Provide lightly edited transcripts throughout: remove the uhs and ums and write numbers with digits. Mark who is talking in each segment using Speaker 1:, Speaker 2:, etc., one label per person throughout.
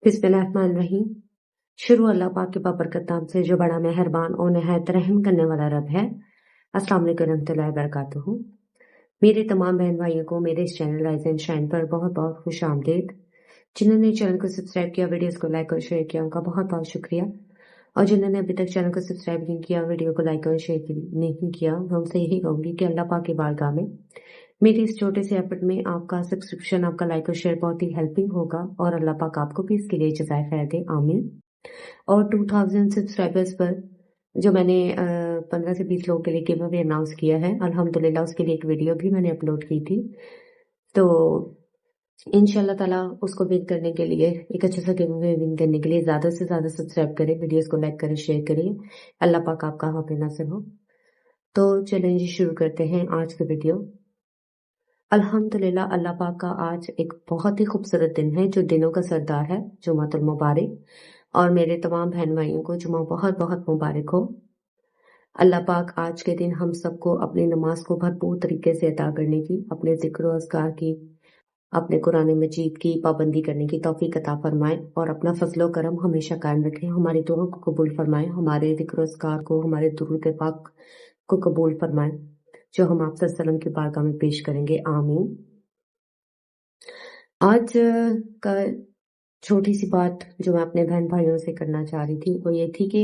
Speaker 1: बिस्मिल्लाहिर्रहमानिर्रहीम। शुरू अल्लाह पाक के बाबरकत नाम से जो बड़ा मेहरबान और निहायत रहम करने वाला रब है। अस्सलाम वालेकुम रहमतुल्लाहि व बरकातुहू। मेरे तमाम बहन भाइयों को मेरे इस चैनल राइज एंड शाइन पर बहुत बहुत खुश आमदीद। जिन्होंने चैनल को सब्सक्राइब किया, वीडियोस को लाइक और शेयर किया, उनका बहुत बहुत शुक्रिया। और जिन्होंने अभी तक चैनल को सब्सक्राइब नहीं किया, वीडियो को लाइक और शेयर नहीं किया, मैं उनसे यही कहूंगी कि अल्लाह पाक की बारगाह में मेरे इस छोटे से एफर्ट में आपका सब्सक्रिप्शन, आपका लाइक और शेयर बहुत ही हेल्पिंग होगा और अल्लाह पाक आपको भी इसके लिए जज़ाए खैर दे, आमीन। और 2000 सब्सक्राइबर्स पर जो मैंने 15 से 20 लोगों के लिए गिव अवे अनाउंस किया है, अल्हम्दुलिल्लाह उसके लिए एक वीडियो भी मैंने अपलोड की थी। तो इंशाल्लाह ताला उसको विन करने के लिए, एक अच्छा सा गिव अवे विन करने के लिए ज़्यादा से ज़्यादा सब्सक्राइब करें, वीडियोस को लाइक करें, शेयर करिए। अल्लाह पाक आपका हाफ़िज़ नासिर हो। तो चलें जी, शुरू करते हैं आज की वीडियो। अल्हम्दुलिल्लाह, अल्लाह पाक का आज एक बहुत ही खूबसूरत दिन है, जो दिनों का सरदार है, जुमातुल मुबारक। और मेरे तमाम बहन भाइयों को जुमा बहुत बहुत मुबारक हो। अल्लाह पाक आज के दिन हम सबको अपनी नमाज को भरपूर तरीके से अदा करने की, अपने जिक्र और अज़कार की, अपने कुरान मजीद की पाबंदी करने की तौफीक अता फरमाए और अपना फजलो करम हमेशा कायम रखें। हमारी दुआओं को कबूल फरमाए, हमारे जिक्र और अज़कार को, हमारे दुरूद पाक को कबूल फरमाए, जो हम आप सल्लम की बारगाह में पेश करेंगे, आमीन। आज का छोटी सी बात जो मैं अपने बहन भाइयों से करना चाह रही थी, वो ये थी कि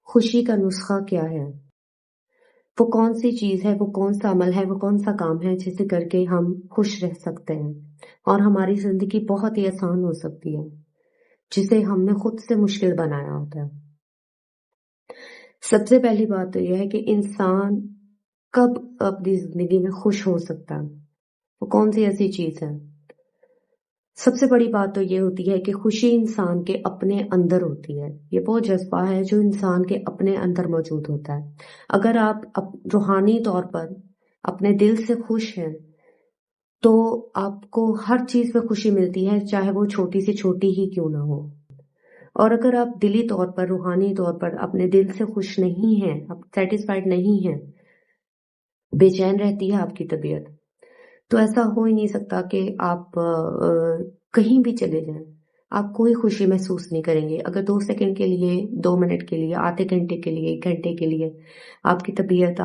Speaker 1: खुशी का नुस्खा क्या है। वो कौन सी चीज है, वो कौन सा अमल है, वो कौन सा काम है जिसे करके हम खुश रह सकते हैं और हमारी जिंदगी बहुत ही आसान हो सकती है, जिसे हमने खुद से मुश्किल बनाया होता है। सबसे पहली बात तो यह है कि इंसान कब अपनी जिंदगी में खुश हो सकता है, वो कौन सी ऐसी चीज है। सबसे बड़ी बात तो ये होती है कि खुशी इंसान के अपने अंदर होती है। ये वो जज्बा है जो इंसान के अपने अंदर मौजूद होता है। अगर आप रूहानी तौर पर अपने दिल से खुश हैं, तो आपको हर चीज में खुशी मिलती है, चाहे वो छोटी से छोटी ही क्यों ना हो। और अगर आप दिली तौर पर, रूहानी तौर पर अपने दिल से खुश नहीं हैं, आप सेटिस्फाइड नहीं हैं, बेचैन रहती है आपकी तबीयत, तो ऐसा हो ही नहीं सकता कि आप कहीं भी चले जाएं, आप कोई खुशी महसूस नहीं करेंगे। अगर 2 सेकंड के लिए, 2 मिनट के लिए, आधे घंटे के लिए, 1 घंटे के लिए आपकी तबीयत,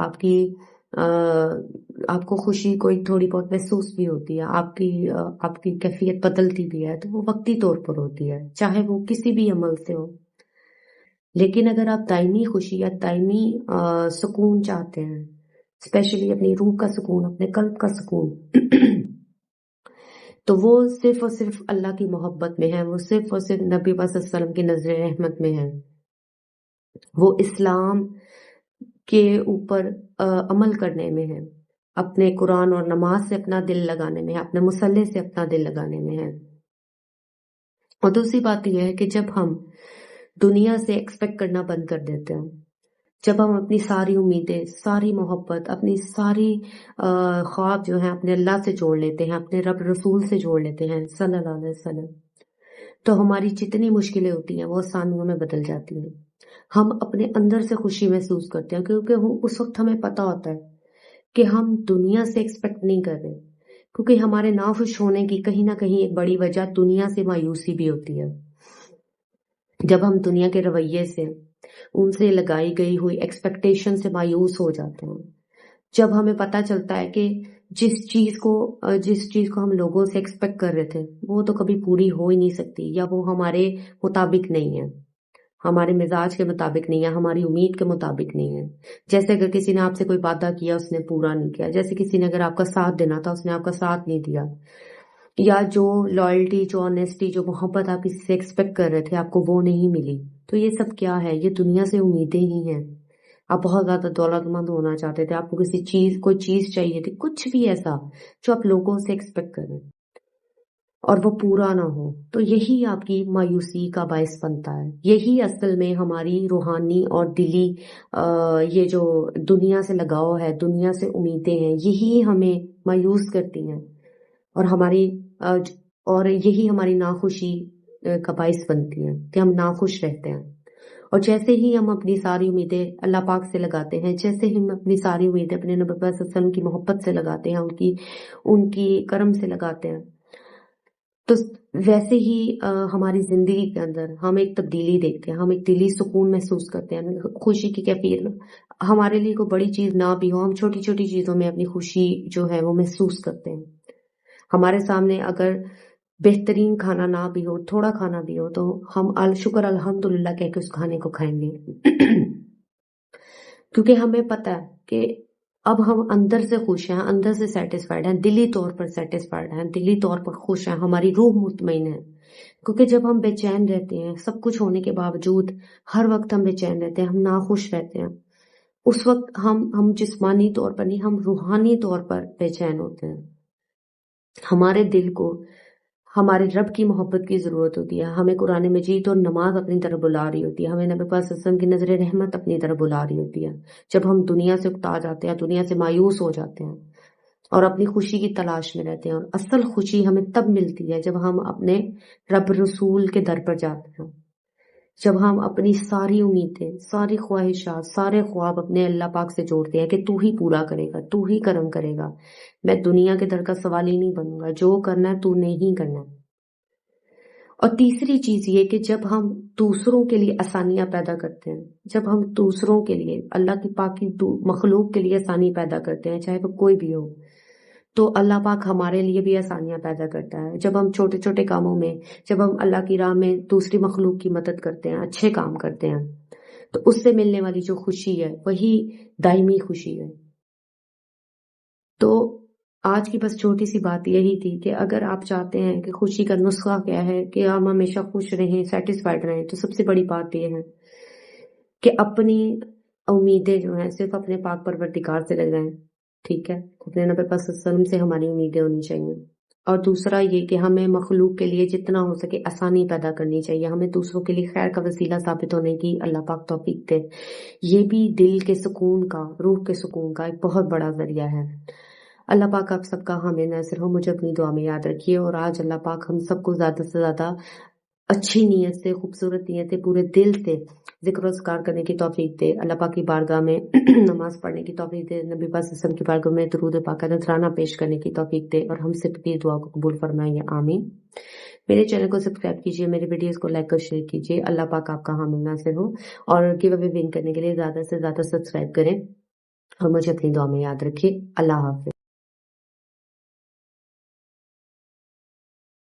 Speaker 1: आपको खुशी कोई थोड़ी बहुत महसूस भी होती है, आपकी कैफियत बदलती भी है, तो वो वक्ती तौर पर होती है, चाहे वो किसी भी अमल से हो। लेकिन अगर आप दायमी खुशी या दायमी सुकून चाहते हैं, स्पेशली अपनी रूह का सुकून, अपने कल्ब का सुकून, तो वो सिर्फ और सिर्फ अल्लाह की मोहब्बत में है, वो सिर्फ और सिर्फ नबी वसल्लम की नजर रहमत में है, वो इस्लाम के ऊपर अमल करने में है, अपने कुरान और नमाज से अपना दिल लगाने में है, अपने मुसल्ले से अपना दिल लगाने में है। और दूसरी बात यह है कि जब हम दुनिया से एक्सपेक्ट करना बंद कर देते हैं, जब हम अपनी सारी उम्मीदें, सारी मोहब्बत, अपनी सारी ख्वाब जो है अपने अल्लाह से जोड़ लेते हैं, अपने रब रसूल से जोड़ लेते हैं सल्लल्लाहु अलैहि वसल्लम, तो हमारी जितनी मुश्किलें होती हैं वो आसानियों में बदल जाती हैं। हम अपने अंदर से खुशी महसूस करते हैं, क्योंकि उस वक्त हमें पता होता है कि हम दुनिया से एक्सपेक्ट नहीं कर रहे, क्योंकि हमारे नाखुश होने की कहीं ना कहीं एक बड़ी वजह दुनिया से मायूसी भी होती है। जब हम दुनिया के रवैये से, उनसे लगाई गई हुई एक्सपेक्टेशन से मायूस हो जाते हैं, जब हमें पता चलता है कि जिस चीज को हम लोगों से एक्सपेक्ट कर रहे थे वो तो कभी पूरी हो ही नहीं सकती, या वो हमारे मुताबिक नहीं है, हमारे मिजाज के मुताबिक नहीं है, हमारी उम्मीद के मुताबिक नहीं है। जैसे अगर किसी ने आपसे कोई वादा किया, उसने पूरा नहीं किया, जैसे किसी ने अगर आपका साथ देना था, उसने आपका साथ नहीं दिया, या जो लॉयल्टी, जो ऑनेस्टी, जो मोहब्बत आप किसी से एक्सपेक्ट कर रहे थे, आपको वो नहीं मिली, तो ये सब क्या है? ये दुनिया से उम्मीदें ही हैं। आप बहुत ज्यादा दौलतमंद होना चाहते थे, आपको कोई चीज चाहिए थी, कुछ भी ऐसा जो आप लोगों से एक्सपेक्ट कर रहे हैं और वो पूरा ना हो, तो यही आपकी मायूसी का बायस बनता है। यही असल में हमारी रूहानी और दिली ये जो दुनिया से लगाव है, दुनिया से उम्मीदें हैं, यही हमें मायूस करती हैं और यही हमारी नाखुशी का बायस बनती है कि हम नाखुश रहते हैं। और जैसे ही हम अपनी सारी उम्मीदें अल्लाह पाक से लगाते हैं, जैसे ही हम अपनी सारी उम्मीदें अपने नबी वसल्लम की मोहब्बत से लगाते हैं, उनकी करम से लगाते हैं, تو ویسے ہی ہماری زندگی کے اندر ہم ایک تبدیلی دیکھتے ہیں، ہم ایک دلی سکون محسوس کرتے ہیں، خوشی کی کیفیت میں ہمارے لیے کوئی بڑی چیز نہ بھی ہو، ہم چھوٹی چھوٹی چیزوں میں اپنی خوشی جو ہے وہ محسوس کرتے ہیں۔ ہمارے سامنے اگر بہترین کھانا نہ بھی ہو، تھوڑا کھانا بھی ہو، تو ہم شکر الحمدللہ کہہ کے اس کھانے کو کھائیں گے کیونکہ ہمیں پتہ ہے کہ اب ہم اندر سے خوش ہیں، اندر سے سیٹسفائیڈ ہیں، دلی طور پر سیٹسفائیڈ ہیں، دلی طور پر خوش ہیں، ہماری روح مطمئن ہے۔ کیونکہ جب ہم بے چین رہتے ہیں، سب کچھ ہونے کے باوجود ہر وقت ہم بے چین رہتے ہیں، ہم ناخوش رہتے ہیں، اس وقت ہم جسمانی طور پر نہیں، ہم روحانی طور پر بے چین ہوتے ہیں۔ ہمارے دل کو ہمارے رب کی محبت کی ضرورت ہوتی ہے، ہمیں قرآن مجید اور نماز اپنی طرف بلا رہی ہوتی ہے، ہمیں نبی پاک صلی اللہ علیہ وسلم کی نظر رحمت اپنی طرف بلا رہی ہوتی ہے۔ جب ہم دنیا سے اکتا جاتے ہیں، دنیا سے مایوس ہو جاتے ہیں اور اپنی خوشی کی تلاش میں رہتے ہیں، اور اصل خوشی ہمیں تب ملتی ہے جب ہم اپنے رب رسول کے در پر جاتے ہیں، جب ہم اپنی ساری امیدیں، ساری خواہشات، سارے خواب اپنے اللہ پاک سے جوڑتے ہیں کہ تو ہی پورا کرے گا، تو ہی کرم کرے گا، میں دنیا کے در کا سوالی نہیں بنوں گا، جو کرنا ہے تو نے ہی کرنا ہے۔ اور تیسری چیز یہ کہ جب ہم دوسروں کے لیے آسانیاں پیدا کرتے ہیں، جب ہم دوسروں کے لیے اللہ کی پاک کی مخلوق کے لیے آسانی پیدا کرتے ہیں، چاہے وہ کوئی بھی ہو، تو اللہ پاک ہمارے لیے بھی آسانیاں پیدا کرتا ہے۔ جب ہم چھوٹے چھوٹے کاموں میں، جب ہم اللہ کی راہ میں دوسری مخلوق کی مدد کرتے ہیں، اچھے کام کرتے ہیں، تو اس سے ملنے والی جو خوشی ہے وہی دائمی خوشی ہے۔ تو آج کی بس چھوٹی سی بات یہی تھی کہ اگر آپ چاہتے ہیں کہ خوشی کا نسخہ کیا ہے کہ ہم ہمیشہ خوش رہیں، سیٹسفائیڈ رہیں، تو سب سے بڑی بات یہ ہے کہ اپنی امیدیں جو ہیں صرف اپنے پاک پروردگار سے لگائیں، ٹھیک ہے؟ اپنے نبی پاک صلی اللہ علیہ وسلم سے ہماری امیدیں ہونی چاہیے۔ اور دوسرا یہ کہ ہمیں مخلوق کے لیے جتنا ہو سکے آسانی پیدا کرنی چاہیے، ہمیں دوسروں کے لیے خیر کا وسیلہ ثابت ہونے کی اللہ پاک توفیق دے۔ یہ بھی دل کے سکون کا، روح کے سکون کا ایک بہت بڑا ذریعہ ہے۔ اللہ پاک آپ سب کا حامی ناصر ہو، مجھے اپنی دعا میں یاد رکھیے، اور آج اللہ پاک ہم سب کو زیادہ سے زیادہ اچھی نیت سے، خوبصورت نیت سے، پورے دل سے ذکر و اذکار کرنے کی توفیق دے۔ اللہ پاک کی بارگاہ میں نماز پڑھنے کی توفیق دے، نبی پاک صلی اللہ علیہ وسلم کی بارگاہ میں درود پاک کا نذرانہ پیش کرنے کی توفیق دے، اور ہم سب کی دعا کو قبول فرمائے، آمین۔ میرے چینل کو سبسکرائب کیجیے، میرے ویڈیوز کو لائک اور شیئر کیجیے۔ اللہ پاک آپ کا حامی ناصر ہو، اور گیو اوے ون کرنے کے لیے زیادہ سے زیادہ سبسکرائب کریں، اور مجھے اپنی دعا میں یاد رکھیے۔ اللہ حافظ۔